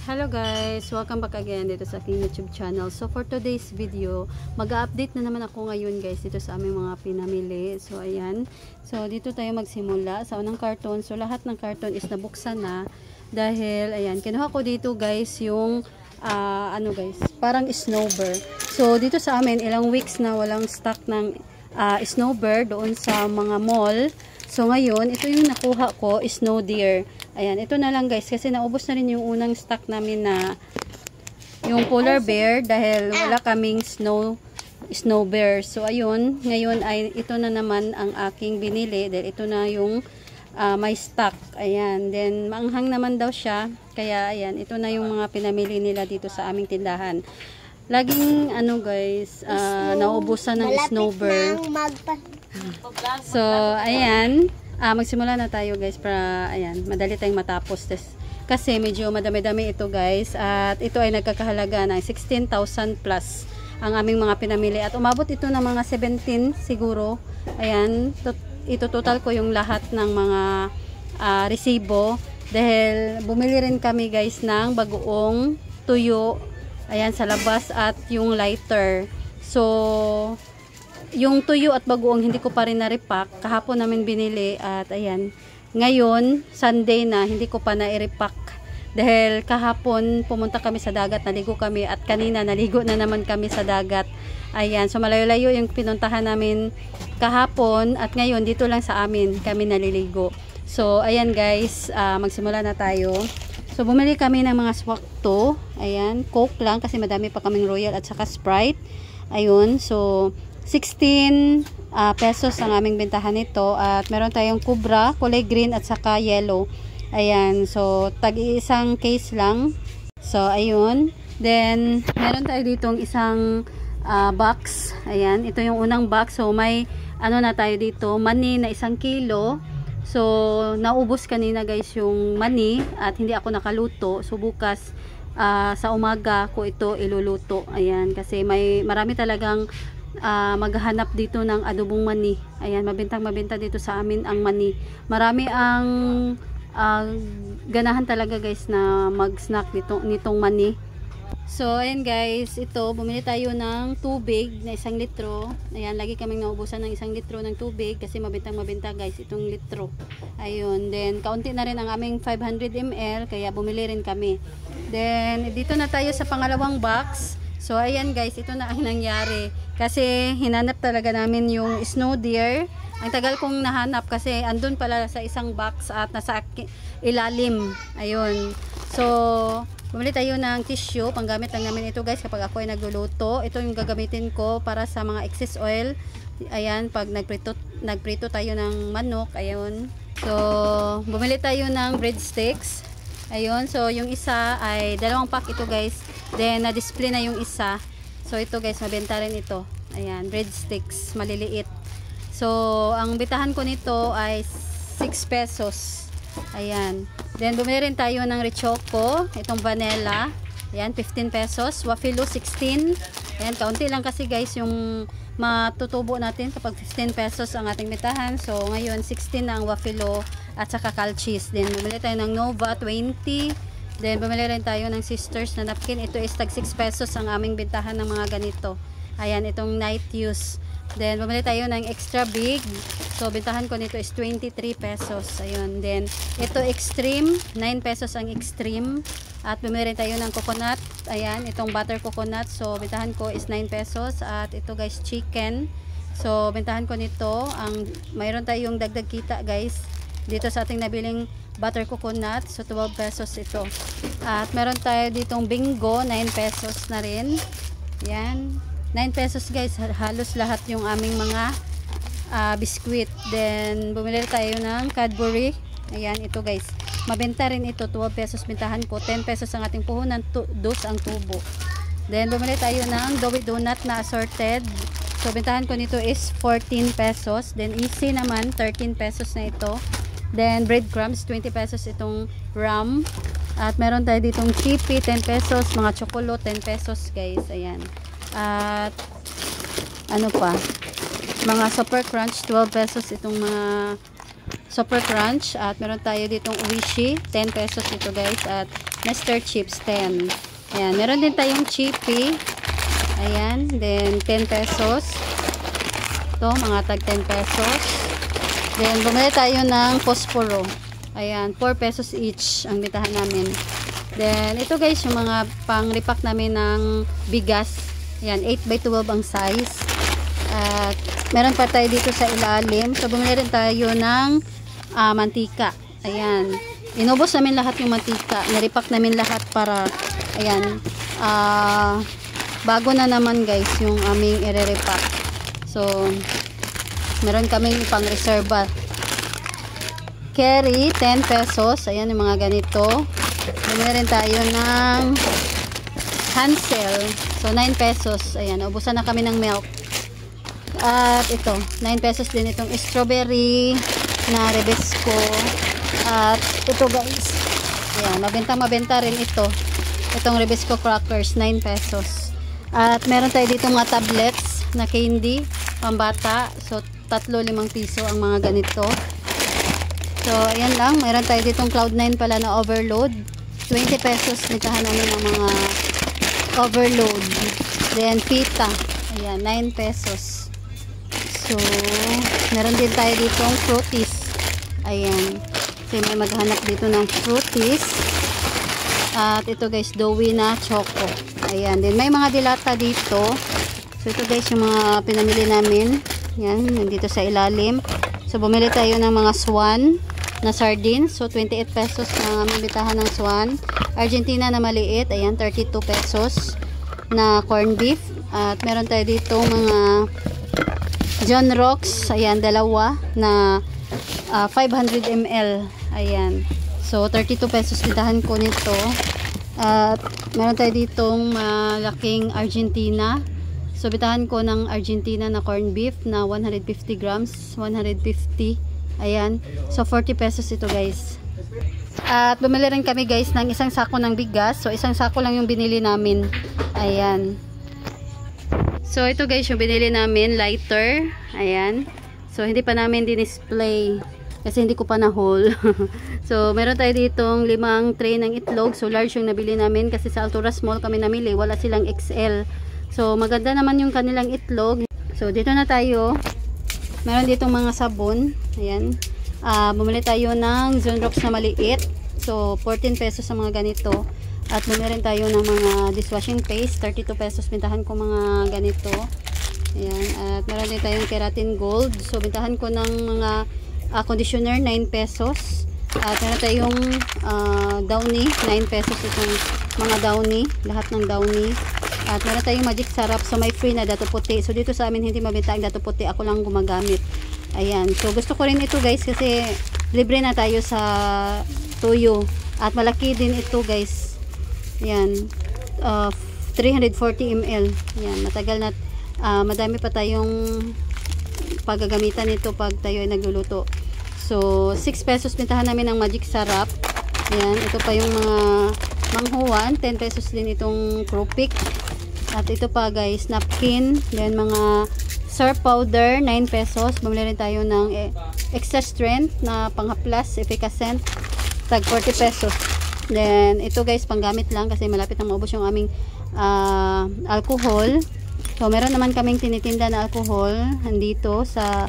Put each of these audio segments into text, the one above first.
Hello guys! Welcome back again dito sa aking YouTube channel. So for today's video, mag-update na naman ako ngayon guys dito sa aming mga pinamili. So ayan. So dito tayo magsimula sa unang karton. So lahat ng karton is nabuksan na dahil ayan, kinuha ko dito guys yung parang snowbird. So dito sa amin ilang weeks na walang stock ng snowbird doon sa mga mall. So ngayon, ito yung nakuha ko, snow deer. Ayan, ito na lang guys kasi naubos na rin yung unang stock namin na yung polar bear dahil wala kaming snow bear. So ayun, ngayon ay ito na naman ang aking binili dahil ito na yung may stock. Ayan, then maanghang naman daw siya. Kaya ayan, ito na yung mga pinamili nila dito sa aming tindahan. Laging guys, naubusan ng snowbird. So, ayan. Magsimula na tayo guys para, ayan, madali tayong matapos. Kasi medyo madami-dami ito guys. At ito ay nagkakahalaga ng 16,000 plus ang aming mga pinamili. At umabot ito ng mga 17 siguro. Ayan. Ito total ko yung lahat ng mga resibo. Dahil bumili rin kami guys ng bagoong tuyo. Ayan, sa labas at yung lighter. So, yung tuyo at bagoong hindi ko pa rin na-repack. Kahapon namin binili at ayan. Ngayon, Sunday na, hindi ko pa na-repack. Dahil kahapon pumunta kami sa dagat, naligo kami at kanina naligo na naman kami sa dagat. Ayan, so malayo-layo yung pinuntahan namin kahapon at ngayon dito lang sa amin kami naliligo. So, ayan guys, magsimula na tayo. So, bumili kami ng mga swakto. Ayan, Coke lang kasi madami pa kaming Royal at saka Sprite. Ayun, so 16 pesos ang aming bentahan nito at meron tayong Cobra, kulay green at saka yellow. Ayan, so tag-iisang case lang. So ayun, then meron tayo ditong isang box. Ayan, ito yung unang box. So may na tayo dito, mani na 1 kilo. So naubos kanina guys yung mani at hindi ako nakaluto. So bukas sa umaga ko ito iluluto. Ayan, kasi marami talagang maghanap dito ng adobong mani. Ayan, mabenta dito sa amin ang mani. Marami ang ganahan talaga guys na mag-snack nitong mani. So ayan guys, ito bumili tayo ng tubig na 1 litro. Ayan, lagi kaming naubusan ng 1 litro ng tubig kasi mabenta guys itong litro. Ayun, then kaunti na rin ang aming 500 ml kaya bumili rin kami. Then dito na tayo sa pangalawang box. So ayan guys, ito na ang nangyari. Kasi hinanap talaga namin yung snow deer. Ang tagal kong nahanap kasi andun pala sa isang box at nasa ilalim. Ayun. So, bumili tayo ng tissue. Panggamit lang namin ito guys kapag ako ay nagluluto. Ito yung gagamitin ko para sa mga excess oil. Ayan, pag nagprito tayo ng manok. Ayun. So, bumili tayo ng breadsticks. Ayun. So, yung isa ay 2 pack ito guys. Then, na-display na yung isa. So, ito guys, mabenta rin ito. Ayan, breadsticks, maliliit. So, ang bitahan ko nito ay 6 pesos. Ayan. Then, bumili rin tayo ng Richoco. Itong vanilla. Ayan, 15 pesos. Wafilo, 16. Ayan, kaunti lang kasi guys yung matutubo natin kapag 15 pesos ang ating bitahan. So, ngayon, 16 na ang Wafilo at saka Calchis. Then, bumili tayo ng Nova, 20. Then, bumili rin tayo ng Sisters na napkin. Ito is tag 6 pesos ang aming bintahan ng mga ganito. Ayan, itong night use. Then, bumili tayo ng extra big. So, bintahan ko nito is 23 pesos. Ayun. Then, ito extreme. 9 pesos ang extreme. At bumili rin tayo ng coconut. Ayan, itong butter coconut. So, bintahan ko is 9 pesos. At ito guys, chicken. So, bintahan ko nito. Mayroon tayong dagdag kita guys. Dito sa ating nabiling butter coconut. So, 12 pesos ito. At meron tayo ditong bingo. 9 pesos na rin. Yan. 9 pesos guys. Halos lahat yung aming mga biskuit. Then, bumili tayo ng Cadbury. Ayan, ito guys. Mabenta rin ito. 12 pesos bintahan ko. 10 pesos ang ating puhunan. 2 ang tubo. Then, bumili tayo ng Doughy Donut na assorted. So, bintahan ko nito is 14 pesos. Then, easy naman. 13 pesos na ito. Then, breadcrumbs, 20 pesos itong ram. At meron tayo ditong chippy, 10 pesos. Mga chocolate, 10 pesos guys. Ayan. At, ano pa? Mga super crunch, 12 pesos itong mga super crunch. At meron tayo ditong uwishi, 10 pesos ito guys. At Nestor chips, 10. Ayan, meron din tayong chippy. Ayan, then 10 pesos. Ito, mga tag 10 pesos. Then, bumili tayo ng posporo. Ayan, 4 pesos each ang bitahan namin. Then, ito guys, yung mga pang-repack namin ng bigas. Ayan, 8x12 ang size. At, meron pa tayo dito sa ilalim. So, bumili rin tayo ng mantika. Ayan, inubos namin lahat yung mantika. Nirepack namin lahat para, ayan, bago na naman guys yung aming ire-repack. So, meron kaming pang reserva. Curry, 10 pesos. Ayan yung mga ganito. Bumili rin tayo ng Hansel. So, 9 pesos. Ayan, ubusan na kami ng milk. At ito, 9 pesos din itong strawberry na Rebisco. At ito guys, ayan, mabenta rin ito. Itong Rebisco crackers, 9 pesos. At meron tayo dito mga tablets na candy, pambata. So, 3-5 piso ang mga ganito. So, ayan lang. Meron tayo ditong Cloud9 pala na overload. 20 pesos. Nitahan namin ang mga overload. Then, pita. Ayan, 9 pesos. So, meron din tayo ditong fruities. Ayan. So, may maghanap dito ng fruities. At ito guys, doughy na choco. Ayan. Then, may mga dilata dito. So, ito guys, yung mga pinamili namin. Yan, nandito sa ilalim. So, bumili tayo ng mga swan na sardines. So, 28 pesos na aming bitahan ng swan. Argentina na maliit. Ayan, 32 pesos na corned beef. At meron tayo dito mga John Rocks. Ayan, dalawa na 500 ml. Ayan. So, 32 pesos bitahan ko nito. At meron tayo ditong malaking Argentina. So, bitahan ko ng Argentina na corned beef na 150 grams. 150. Ayan. So, 40 pesos ito guys. At bumili rin kami guys ng isang sako ng bigas. So, isang sako lang yung binili namin. Ayan. So, ito guys yung binili namin. Lighter. Ayan. So, hindi pa namin din-display. Kasi hindi ko pa na-haul. So, meron tayo ditong 5 tray ng itlog. So, large yung nabili namin. Kasi sa Alturas Mall kami namili. Wala silang XL. So, maganda naman yung kanilang itlog. So, dito na tayo. Meron ditong mga sabon. Ayan. Bumili tayo ng Zonrox na maliit. So, 14 pesos sa mga ganito. At bumili rin tayo ng mga dishwashing paste. 32 pesos. Bintahan ko mga ganito. Ayan. At meron din tayong Keratin Gold. So, bintahan ko ng mga conditioner, 9 pesos. At meron tayong Downy, 9 pesos itong mga Downy. Lahat ng Downy. At meron tayong Magic Sarap. So, may free na dato puti. So, dito sa amin hindi mabenta ang dato puti. Ako lang gumagamit. Ayan. So, gusto ko rin ito guys kasi libre na tayo sa tuyo. At malaki din ito guys. Ayan. 340 ml. Ayan. Matagal na. Madami pa tayong paggagamitan nito pag tayo ay nagluluto. So, 6 pesos bintahan namin ng Magic Sarap. Ayan. Ito pa yung mga manghuwan. 10 pesos din itong Crupic. At ito pa guys, napkin. Then mga syrup powder, 9 pesos. Bumili rin tayo ng extra strength na panghaplas, efficacent. Tag 40 pesos. Then, ito guys, panggamit lang kasi malapit na maubos yung aming alcohol. So, meron naman kaming tinitinda na alcohol. Andito sa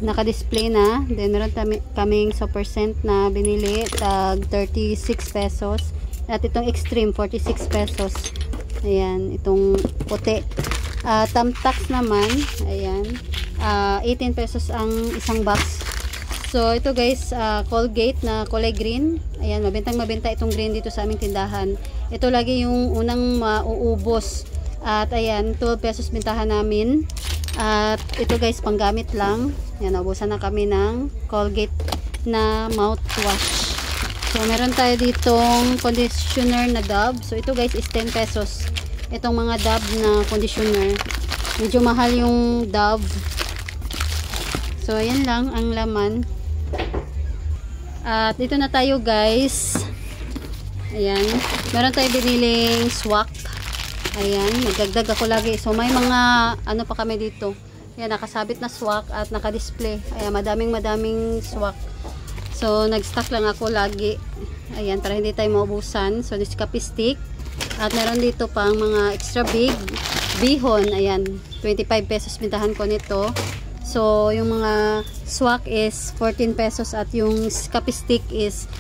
naka-display na. Then, meron kaming percent na binili. Tag 36 pesos. At itong extreme, 46 pesos. Ayan, itong puti. Tamtax naman, ayan, 18 pesos ang isang box. So, ito guys, Colgate na kulay green. Ayan, mabenta itong green dito sa aming tindahan. Ito lagi yung unang mauubos. At ayan, 12 pesos bintahan namin. At ito guys, panggamit lang. Ayan, naubusan na kami ng Colgate na mouthwash. So, meron tayo ditong conditioner na Dove. So, ito guys is 10 pesos. Itong mga Dove na conditioner. Medyo mahal yung Dove. So, ayan lang ang laman. At dito na tayo guys. Ayan. Meron tayo biniling swak. Ayan. Nagdagdag ako lagi. So, may mga ano pa kami dito. Ayan, nakasabit na swak at nakadisplay. Ayan, madaming swak. So, nag-stock lang ako lagi. Ayan, para hindi tayo maubusan. So, Nescafe stick. At meron dito pang mga extra big bihon. Ayan, 25 pesos bintahan ko nito. So, yung mga swak is 14 pesos at yung Nescafe stick is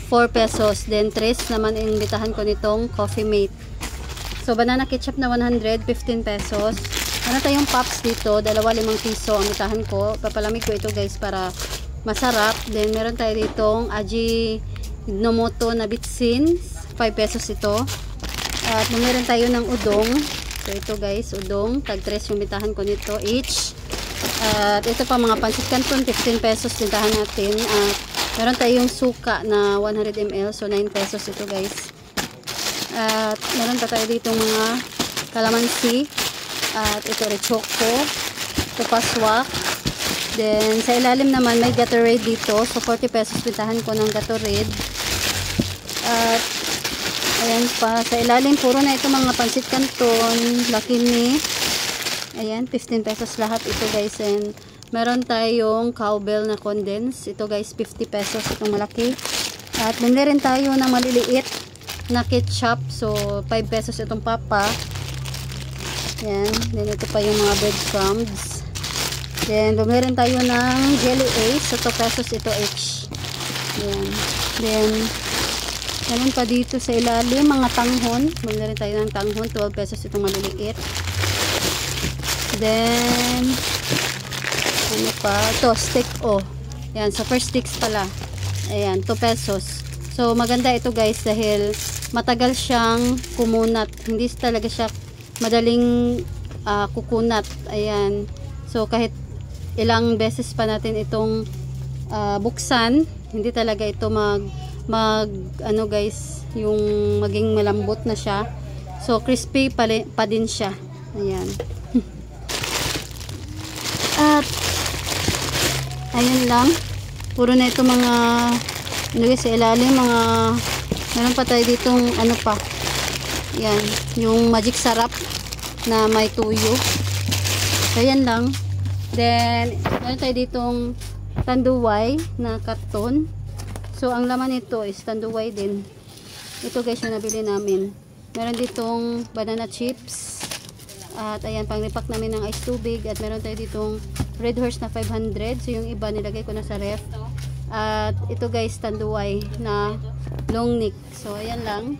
4 pesos. Then, 3 naman yung bintahan ko nitong Coffee Mate. So, banana ketchup na 115 pesos. Meron tayong pops dito, 2-5 piso ang bintahan ko. Papalamig ko ito guys para masarap. Then, meron tayo ditong Ajinomoto na bitsin, 5 pesos ito. At meron tayo ng udong. So, ito guys, udong. Tag 3 yung bintahan ko nito each. At ito pa mga pansit canton, 15 pesos bintahan natin. At meron tayong suka na 100 ml. So, 9 pesos ito guys. At meron pa tayo dito mga kalamansi. At ito rechoko. Ito pa swak. Then, sa ilalim naman, may Gatorade dito. So, 40 pesos bintahan ko ng Gatorade. At, ayan pa. Sa ilalim, puro na ito mga pansit canton. Lucky Me. Ayan, 15 pesos lahat ito guys. And, meron tayong cowbell na condense. Ito guys, 50 pesos itong malaki. At, bumili rin tayo ng maliliit na ketchup. So, 5 pesos itong papa. Ayan. Then, ito pa yung mga breadcrumbs. Then, bumili rin tayo ng Jelly Ace. So, 2 pesos ito each. Ayan. Then, meron pa dito sa ilalim, mga tanghon. Bumili rin tayo ng tanghon. 12 pesos itong maliliit. Then, ano pa? Ito, stick o. Ayan, super sticks pala. Ayan, 2 pesos. So, maganda ito guys dahil matagal siyang kumunat. Hindi talaga siya madaling kukunat. Ayan. So, kahit ilang beses pa natin itong buksan, hindi talaga ito ano guys, yung maging malambot na siya. So, crispy pa din siya. Ayan. At, ayun lang. Puro na ito mga, ano guys, sa ilalim, meron pa tayo ditong, ano pa. Ayan, yung magic sarap na may tuyo. So, ayan lang. Then, meron tayo ditong tanduay na karton. So, ang laman nito is tanduay din. Ito guys yung nabili namin. Meron ditong banana chips. At ayan, pang-repack namin ng ice tubig. At meron tayo ditong Red Horse na 500. So, yung iba nilagay ko na sa ref. At ito guys, tanduay na long neck. So, ayan lang.